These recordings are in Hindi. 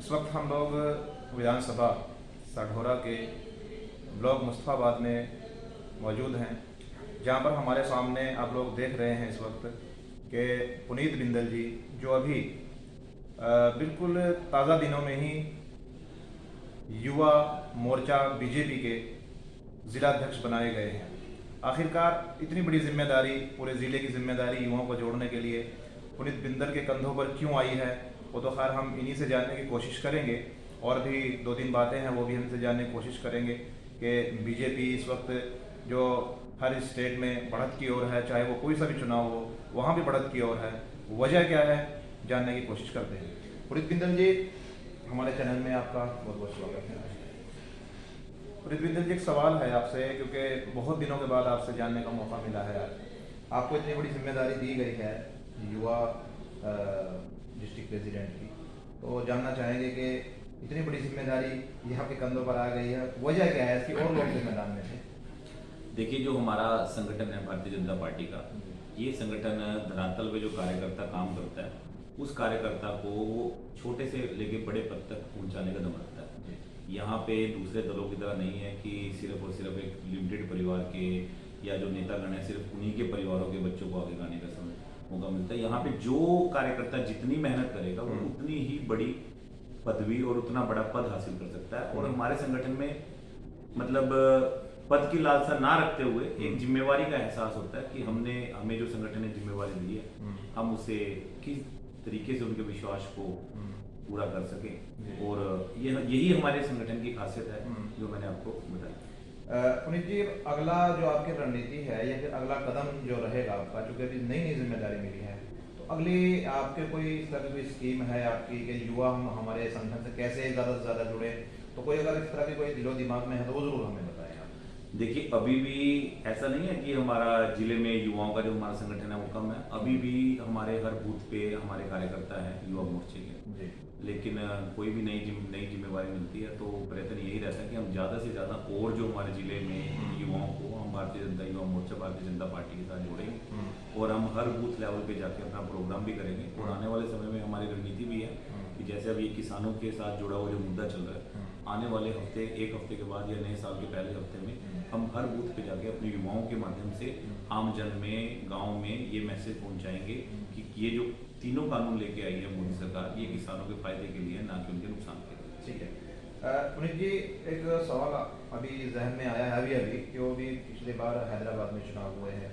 इस वक्त हम लोग विधानसभा साढौरा के ब्लॉक मुस्तफ़ाबाद में मौजूद हैं, जहां पर हमारे सामने आप लोग देख रहे हैं इस वक्त कि पुनीत बिंदल जी जो अभी बिल्कुल ताज़ा दिनों में ही युवा मोर्चा बीजेपी के ज़िलाध्यक्ष बनाए गए हैं। आखिरकार इतनी बड़ी जिम्मेदारी, पूरे ज़िले की जिम्मेदारी युवाओं को जोड़ने के लिए पुनीत बिंदल के कंधों पर क्यों आई है, वो तो खैर हम इन्हीं से जानने की कोशिश करेंगे। और भी दो तीन बातें हैं वो भी हमसे जानने की कोशिश करेंगे कि बीजेपी इस वक्त जो हर स्टेट में बढ़त की ओर है, चाहे वो कोई सा भी चुनाव हो वहाँ भी बढ़त की ओर है, वजह क्या है, जानने की कोशिश करते हैं। पुनीत बिंदल जी, हमारे चैनल में आपका बहुत बहुत स्वागत है। पुनीत बिंदल जी, एक सवाल है आपसे, क्योंकि बहुत दिनों के बाद आपसे जानने का मौका मिला है। आपको इतनी बड़ी जिम्मेदारी दी गई है युवा डिस्ट्रिक्ट प्रेसिडेंट की, तो जानना चाहेंगे कि इतनी बड़ी जिम्मेदारी ये आपके कंधों पर आ गई है, वजह क्या है इसकी, और लोग जिम्मेदार में थे? देखिए, जो हमारा संगठन है भारतीय जनता पार्टी का, ये संगठन धरातल पे जो कार्यकर्ता काम करता है उस कार्यकर्ता को वो छोटे से लेके बड़े पद तक पहुंचाने का दम रखता है। यहाँ पे दूसरे दलों की तरह नहीं है कि सिर्फ और सिर्फ एक लिमिटेड परिवार के या जो नेतागण है सिर्फ उन्हीं के परिवारों के बच्चों को आगे लाने का मौका मिलता है। यहाँ पे जो कार्यकर्ता जितनी मेहनत करेगा वो उतनी ही बड़ी पदवी और उतना बड़ा पद हासिल कर सकता है। और हमारे संगठन में मतलब पद की लालसा ना रखते हुए एक जिम्मेवारी का एहसास होता है कि हमें जो संगठन ने जिम्मेवारी दी है, हम उसे किस तरीके से उनके विश्वास को पूरा कर सके। और यही हमारे संगठन की खासियत है जो मैंने आपको बताया। पुनीत जी, अगला जो आपकी रणनीति है या फिर अगला कदम जो रहेगा आपका, चूंकि अभी नई नई जिम्मेदारी मिली है, तो अगली आपके कोई इस तरह की कोई स्कीम है आपकी कि युवा हम हमारे संगठन से कैसे ज़्यादा से ज़्यादा जुड़े? तो कोई अगर इस तरह की कोई दिलो दिमाग में है तो वो जरूर हमें बताएं आप। देखिए, अभी भी ऐसा नहीं है कि हमारा जिले में युवाओं का जो हमारा संगठन है वो कम है। अभी भी हमारे हर बूथ पे हमारे कार्यकर्ता हैं युवा मोर्चे के। लेकिन कोई भी नई जिम्मेवारी मिलती है तो प्रयत्न यही रहता है कि हम ज़्यादा से ज़्यादा और जो हमारे जिले में युवाओं को हम भारतीय जनता युवा मोर्चा भारतीय जनता पार्टी के साथ जोड़ेंगे और हम हर बूथ लेवल पे जाके अपना प्रोग्राम भी करेंगे। और आने वाले समय में हमारी रणनीति भी है कि जैसे अभी किसानों के साथ जुड़ा हुआ जो मुद्दा चल रहा है, आने वाले हफ्ते, एक हफ्ते के बाद या नए साल के पहले हफ्ते में हम हर बूथ पे जाके अपने युवाओं के माध्यम से आम जन में, गांव में ये मैसेज पहुंचाएंगे कि ये जो तीनों कानून लेके आई है मोदी सरकार, ये किसानों के फायदे के लिए, ना कि उनके नुकसान के लिए। ठीक है पुनीत जी, एक सवाल अभी जहन में आया है अभी कि वो भी पिछले बार हैदराबाद में चुनाव हुए हैं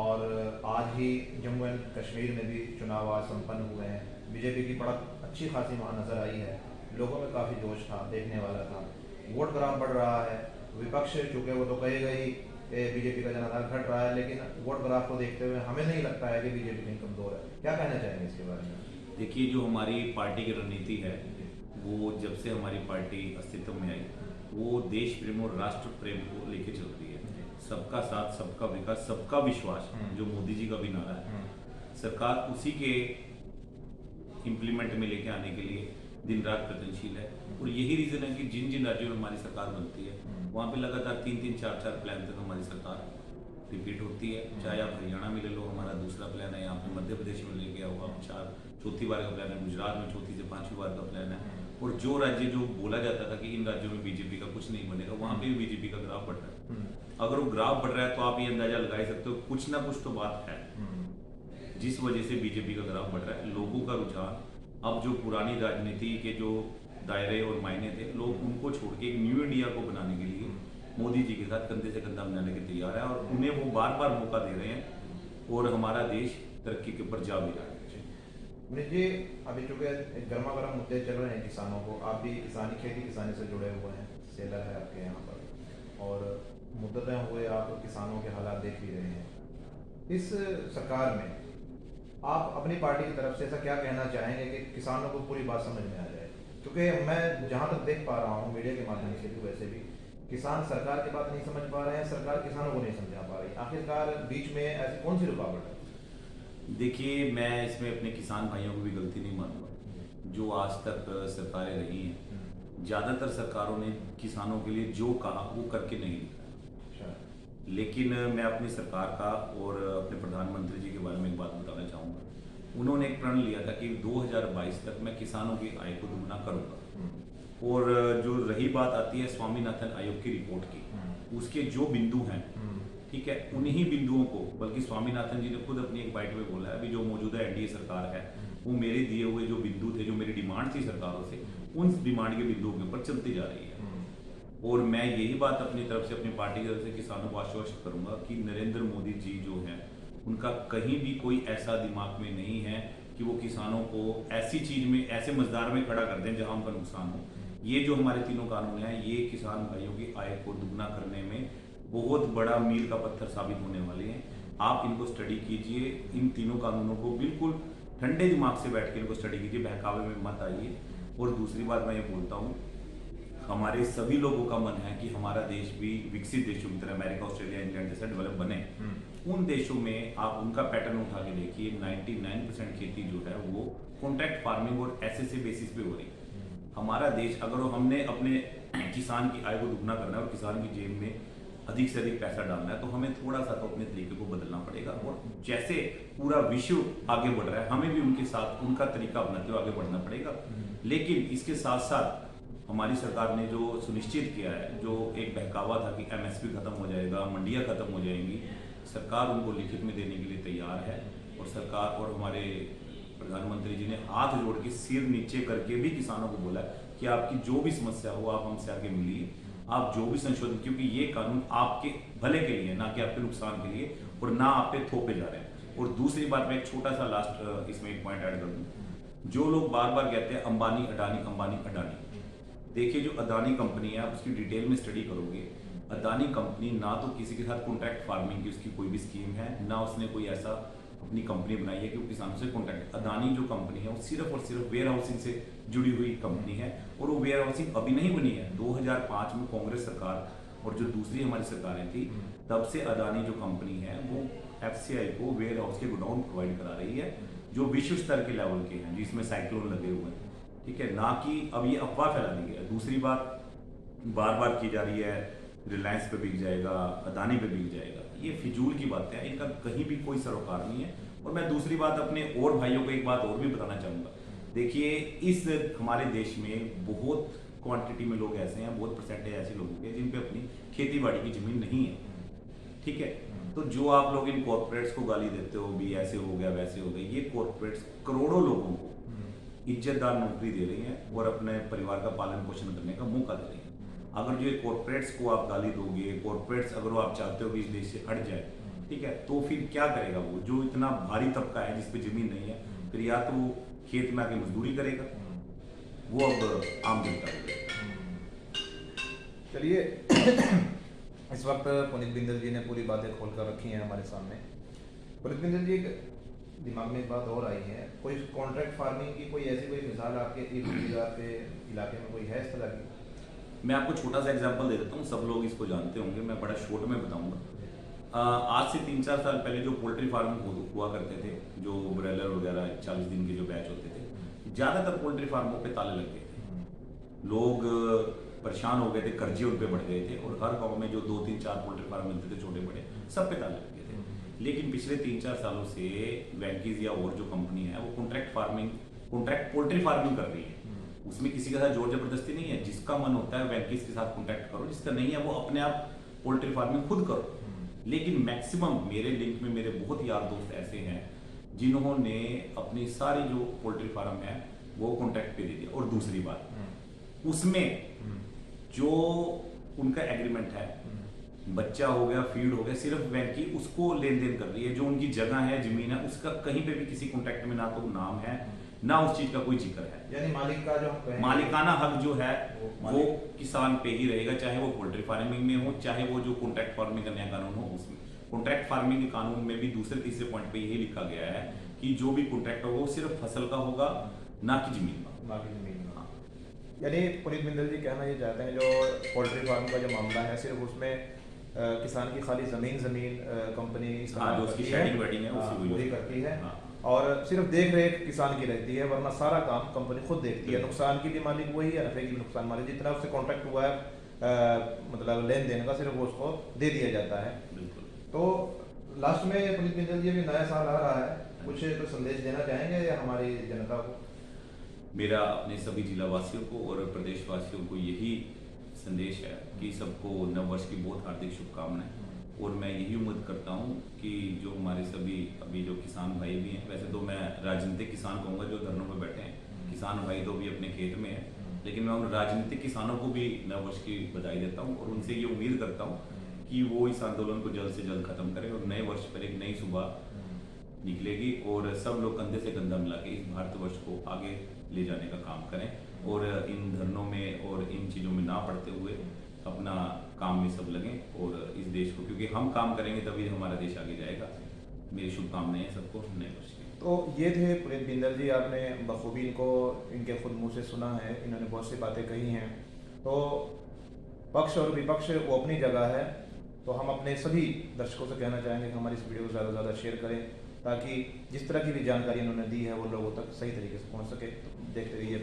और आज ही जम्मू एंड कश्मीर में भी चुनाव आज संपन्न हुए हैं। बीजेपी की बढ़त अच्छी खासी वहाँ नजर आई है, लोगों में काफ़ी जोश था, देखने वाला था। वोट ग्राफ बढ़ रहा है, विपक्ष चूँकि वो तो कहेगा ही बीजेपी का जनाधार घट रहा है, लेकिन वोट ग्राफ को देखते हुए हमें नहीं लगता है कि बीजेपी कहीं कमजोर है। क्या कहना चाहेंगे इसके बारे में? देखिए, जो हमारी पार्टी की रणनीति है वो जब से हमारी पार्टी अस्तित्व में आई वो देश प्रेम और राष्ट्र प्रेम को लेके चल रही है। सबका साथ, सबका विकास, सबका विश्वास, जो मोदी जी का भी नारा है, सरकार उसी के इम्प्लीमेंट में लेके आने के लिए दिन रात प्रयत्नशील है। और यही रीजन है कि जिन जिन राज्यों में हमारी सरकार बनती है वहाँ पे लगातार 3-3, 4-4 प्लान तक हमारी सरकार रिपीट होती है। चाहे आप हरियाणा में ले लो, हमारा दूसरा प्लान है। यहाँ पे मध्य प्रदेश में लेके आओ हम चौथी बार का प्लान है। गुजरात में चौथी से 5वीं बार का प्लान है। और जो राज्य जो बोला जाता था कि इन राज्यों में बीजेपी का कुछ नहीं बनेगा, वहाँ पे भी बीजेपी का ग्राफ बढ़ रहा है। अगर वो ग्राफ बढ़ रहा है तो आप ये अंदाजा लगा सकते हो कुछ ना कुछ तो बात है जिस वजह से बीजेपी का ग्राफ बढ़ रहा है। लोगों का रुझान अब जो पुरानी राजनीति के जो दायरे और मायने थे, लोग उनको छोड़ के एक न्यू इंडिया को बनाने के लिए मोदी जी के साथ कंधे से कंधा मिलाने के तैयार है और उन्हें वो बार बार मौका दे रहे हैं और हमारा देश तरक्की के ऊपर जा भी रहा है। जी, अभी चूंकि गर्मा गर्म मुद्दे चल रहे हैं किसानों को, आप भी किसानी, खेती किसानी से जुड़े हुए हैं, सेलर है आपके यहाँ पर, और मुद्दतें हुए आप किसानों के हालात देख भी रहे हैं। इस सरकार में आप अपनी पार्टी की तरफ से ऐसा क्या कहना चाहेंगे कि किसानों को पूरी बात समझ में आ जाए? क्योंकि मैं जहाँ तक देख पा रहा हूँ मीडिया के माध्यम से भी, वैसे भी किसान सरकार की बात नहीं समझ पा रहे हैं, सरकार किसानों को नहीं समझा पा रही। आखिरकार बीच में ऐसी कौन सी रुकावट है? देखिए, मैं इसमें अपने किसान भाइयों को भी गलती नहीं मानूंगा। जो आज तक सरकारें रही हैं, ज़्यादातर सरकारों ने किसानों के लिए जो कहा वो करके नहीं दिखाया। लेकिन मैं अपनी सरकार का और अपने प्रधानमंत्री जी के बारे में एक बात बताना चाहूँगा उन्होंने एक प्रण लिया था कि 2022 तक मैं किसानों की आय को दुगना करूंगा। और जो रही बात आती है स्वामीनाथन आयोग की रिपोर्ट की, उसके जो बिंदु हैं, ठीक है, उन्हीं बिंदुओं को, बल्कि स्वामीनाथन जी ने खुद अपनी एक बाइट में बोला है अभी जो मौजूदा एनडीए सरकार है वो मेरे दिए हुए जो बिंदु थे, जो मेरी डिमांड थी सरकारों से, उन डिमांड के बिंदुओं के ऊपर चलती जा रही है। और मैं यही बात अपनी तरफ से, अपनी पार्टी की तरफ से किसानों को आश्वस्त करूंगा कि नरेंद्र मोदी जी जो हैं उनका कहीं भी कोई ऐसा दिमाग में नहीं है कि वो किसानों को ऐसी चीज में, ऐसे मजदार में खड़ा कर दें जहां उनका नुकसान हो। ये जो हमारे तीनों कानून हैं ये किसान भाइयों की आय को दुगना करने में बहुत बड़ा मील का पत्थर साबित होने वाले हैं। आप इनको स्टडी कीजिए, इन तीनों कानूनों को बिल्कुल ठंडे दिमाग से बैठ के इनको स्टडी कीजिए, बहकावे में मत आइए। और दूसरी बात मैं ये बोलता हूँ, हमारे सभी लोगों का मन है कि हमारा देश भी विकसित देशों की तरह, अमेरिका, ऑस्ट्रेलिया, इंग्लैंड जैसा डेवलप बने। उन देशों में आप उनका पैटर्न उठा के देखिए, 99% खेती जो है वो कॉन्ट्रैक्ट फार्मिंग और एसएसए बेसिस पे हो रही है। हमारा देश, अगर हमने अपने किसान की आय को दुगना करना है और किसान की जेब में अधिक से अधिक पैसा डालना है, तो हमें थोड़ा सा तो अपने तरीके को बदलना पड़ेगा। और जैसे पूरा विश्व आगे बढ़ रहा है, हमें भी उनके साथ उनका तरीका अपनाते हुए आगे बढ़ना पड़ेगा। लेकिन इसके साथ साथ हमारी सरकार ने जो सुनिश्चित किया है, जो एक बहकावा था कि एमएसपी खत्म हो जाएगा, मंडियां खत्म हो जाएंगी, सरकार उनको लिखित में देने के लिए तैयार है। और सरकार और हमारे प्रधानमंत्री जी ने हाथ जोड़ के, सिर नीचे करके भी किसानों को बोला कि आपकी जो भी समस्या हो आप हमसे आगे मिलिए, आप जो भी संशोधन, क्योंकि ये कानून आपके भले के लिए, ना कि आपके नुकसान के लिए, और ना आप पे थोपे जा रहे हैं। और दूसरी बात, मैं एक छोटा सा लास्ट इसमें एक पॉइंट ऐड कर दूं, जो लोग बार बार कहते हैं अंबानी अडानी अंबानी अडानी, देखिए जो अदानी कंपनी है आप उसकी डिटेल में स्टडी करोगे, अदानी कंपनी ना तो किसी के साथ कॉन्ट्रैक्ट फार्मिंग की उसकी कोई भी स्कीम है, ना उसने कोई ऐसा अपनी कंपनी बनाई है कि वो किसानों से कॉन्ट्रैक्ट। अदानी जो कंपनी है वो सिर्फ और सिर्फ वेयर हाउसिंग से जुड़ी हुई कंपनी है, और वो वेयर हाउसिंग अभी नहीं बनी है। 2005 में कांग्रेस सरकार और जो दूसरी हमारी सरकारें थी, तब से अदानी जो कंपनी है वो एफसीआई को वेयर हाउस के गोडाउन प्रोवाइड करा रही है, जो विश्व स्तर के लेवल के हैं, जिसमें साइक्लोन लगे हुए हैं, ठीक है, ना कि अब ये अफवाह फैला दी है। दूसरी बात बार बार की जा रही है रिलायंस पे बिक जाएगा, अदानी पे बिक जाएगा, ये फिजूल की बातें हैं, इनका कहीं भी कोई सरोकार नहीं है। और मैं दूसरी बात अपने और भाइयों को एक बात और भी बताना चाहूंगा, देखिए इस हमारे देश में बहुत क्वांटिटी में लोग ऐसे हैं, बहुत परसेंटेज ऐसे लोगों के जिन पे अपनी खेती बाड़ी की जमीन नहीं है, ठीक है। तो जो आप लोग इन कॉर्पोरेट्स को गाली देते हो भी ऐसे हो गया वैसे हो गया, ये कॉर्पोरेट्स करोड़ों लोगों को इज्जतदार नौकरी दे रही हैं और अपने परिवार का पालन पोषण करने का मौका दे रही हैं। अगर जो कॉर्पोरेट्स को आप गाली दोगे, कॉर्पोरेट्स अगर आप चाहते हो कि इस देश से हट जाए, ठीक है, तो फिर क्या करेगा वो जो इतना भारी तबका है जिसपे जमीन नहीं है, फिर या तो वो खेत में आके मजदूरी करेगा, वो अब आम जनता को। चलिए इस वक्त पुनीत बिंदल जी ने पूरी बातें खोलकर रखी हैं हमारे सामने। पुनीत बिंदल जी, एक दिमाग में एक बात और आई है, कोई कॉन्ट्रैक्ट फार्मिंग की कोई ऐसी कोई मिसाल आपके इलाके में कोई है इस तरह की? मैं आपको छोटा सा एग्जांपल दे देता हूँ, सब लोग इसको जानते होंगे, मैं बड़ा शॉर्ट में बताऊंगा। आज से 3-4 साल पहले जो पोल्ट्री फार्म हुआ करते थे, जो ब्रॉयलर वगैरह 40 दिन के जो बैच होते थे, ज्यादातर पोल्ट्री फार्मों पे ताले लग गए थे, लोग परेशान हो गए थे, कर्जे उन पे बढ़ गए थे, और हर गांव में जो 2-3-4 पोल्ट्री फार्म मिलते थे छोटे बड़े, सब पे ताले लग गए थे। लेकिन पिछले 3-4 सालों से वेंकीज या और जो कंपनी है वो कॉन्ट्रैक्ट पोल्ट्री फार्मिंग कर रही है। उसमें किसी के साथ जोर जबरदस्ती नहीं है, जिसका मन होता है वेंकीज के साथ कॉन्टैक्ट करो, जिसका नहीं है वो अपने आप पोल्ट्री फार्मिंग खुद करो। लेकिन मैक्सिमम मेरे लिंक में मेरे बहुत यार दोस्त ऐसे हैं जिन्होंने अपनी सारी जो पोल्ट्री फार्म है वो कॉन्ट्रैक्ट पे दे दिया। और दूसरी बात, उसमें जो उनका एग्रीमेंट है, बच्चा हो गया, फीड हो गया, सिर्फ वैंकी उसको लेन देन कर रही है, जो उनकी जगह है, जमीन है, उसका कहीं पे भी किसी कॉन्ट्रैक्ट में ना तो नाम है ना उस चीज का कोई जिक्र है। यानी मालिक का जो मालिकाना हक जो है वो किसान पे ही रहेगा, चाहे वो पोल्ट्री फार्मिंग में हो, चाहे वो जो कॉन्ट्रैक्ट फार्मिंग का नया कानून हो उसमें। कॉन्ट्रैक्ट फार्मिंग के कानून में भी दूसरे तीसरे पॉइंट पे यही लिखा गया है कि जो भी कॉन्ट्रैक्ट होगा वो सिर्फ फसल का होगा, ना कि जमीन का। यानी पुनीत बिंदल जी कहना ये चाहते हैं जो पोल्ट्री फार्म का जो मामला है, सिर्फ उसमें किसान की खाली जमीन कंपनी पूरी करती है, और सिर्फ देख रेख किसान की रहती है, वरना सारा काम कंपनी खुद देखती है। नुकसान की भी मालिक वही है, नफे की भी नुकसान मालिक, जितना उससे कॉन्ट्रैक्ट हुआ है मतलब लेन देन का, सिर्फ वो उसको दे दिया जाता है। तो लास्ट में पुनीत बिंदल जी अभी नया साल आ रहा है, कुछ तो संदेश देना चाहेंगे या हमारी जनता को? मेरा अपने सभी जिला वासियों को और प्रदेशवासियों को यही संदेश है कि सबको नव वर्ष की बहुत हार्दिक शुभकामनाएं। और मैं यही उम्मीद करता हूं कि जो हमारे सभी अभी जो किसान भाई भी हैं, वैसे तो मैं राजनीतिक किसान कहूँगा जो धरनों पर बैठे हैं, किसान भाई तो भी अपने खेत में हैं, लेकिन मैं उन राजनीतिक किसानों को भी नव वर्ष की बधाई देता हूँ और उनसे ये उम्मीद करता हूँ कि वो इस आंदोलन को जल्द से जल्द खत्म करें और नए वर्ष पर एक नई सुबह निकलेगी और सब लोग कंधे से कंधा मिला के इस भारतवर्ष को आगे ले जाने का काम करें और इन धरनों में और इन चीज़ों में ना पड़ते हुए अपना काम में सब लगें और इस देश को, क्योंकि हम काम करेंगे तभी हमारा देश आगे जाएगा। मेरी शुभकामनाएं हैं सबको नए वर्ष की। तो ये थे पुनीत बिंदल जी, आपने बखूबी इनको इनके खुद मुंह से सुना है, इन्होंने बहुत सी बातें कही हैं। तो पक्ष और विपक्ष वो अपनी जगह है, तो हम अपने सभी दर्शकों से कहना चाहेंगे कि हमारी इस वीडियो को ज़्यादा से ज़्यादा शेयर करें ताकि जिस तरह की भी जानकारी इन्होंने दी है वो लोगों तक सही तरीके से पहुंच सके। तो देखते रहिए